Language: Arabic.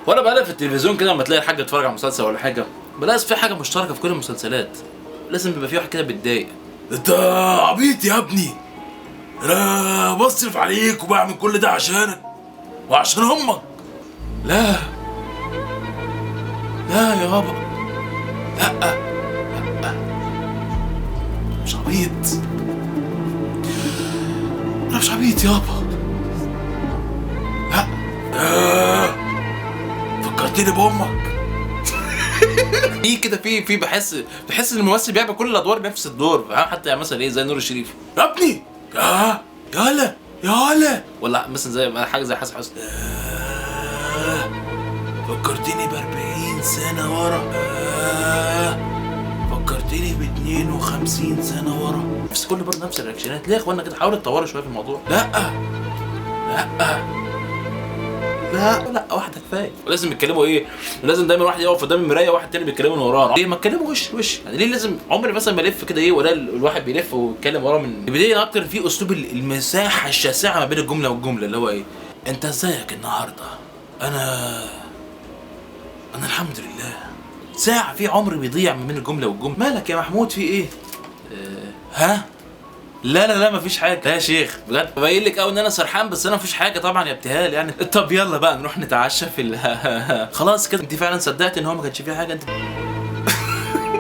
وانا بقلب في التلفزيون كده لما تلاقي الحاج اتفرج على مسلسل ولا حاجه، بلاقي في حاجه مشتركه في كل المسلسلات. لازم بيبقى في واحد كده بيتضايق. انت عبيط يا ابني، انا بصرف عليك وبعمل كل ده عشانك وعشان امك. لا لا يا بابا، لا لا، مش عبيط، انا مش عبيط يابا. لا فكرتني بامك. في كده في بحس ان الممثل بيعمل كل الادوار نفس الدور، فاهم؟ حتى يعني مثلا ايه زي نور الشريف، يا ابني يالا يالا، ولا مثلا زي حاجه زي حسن حسني. فكرتني ب40 سنة ورا. فكرتني ب52 سنة ورا. نفس كل برضه نفس الرياكشنات. ليه يا اخوانا كده؟ حاولوا تطوروا شويه في الموضوع. لا لا واحده كفايه. ولازم يتكلموا ايه؟ ولازم دايما واحد يقف قدام المرايه وواحد تاني بيتكلموا من وراه. ليه ما اتكلموا وش يعني؟ ليه لازم عمري مثلا ما الف كده ايه ولا الواحد بيلف ويتكلم وراه؟ من البدايه اكتر في اسلوب المساحه الشاسعه ما بين الجمله والجمله، اللي هو ايه؟ انت ازيك النهارده؟ انا الحمد لله. ساعه في عمر بيضيع ما بين الجمله والجمله. مالك يا محمود في ايه؟ ها؟ لا مفيش حاجه. لا يا شيخ بجد باين لك قوي ان انا سرحان، بس انا مفيش حاجه طبعا يا ابتهال يعني. طب يلا بقى نروح نتعشى في خلاص كده انت فعلا صدقت ان هو ما كانش فيه حاجه؟ انت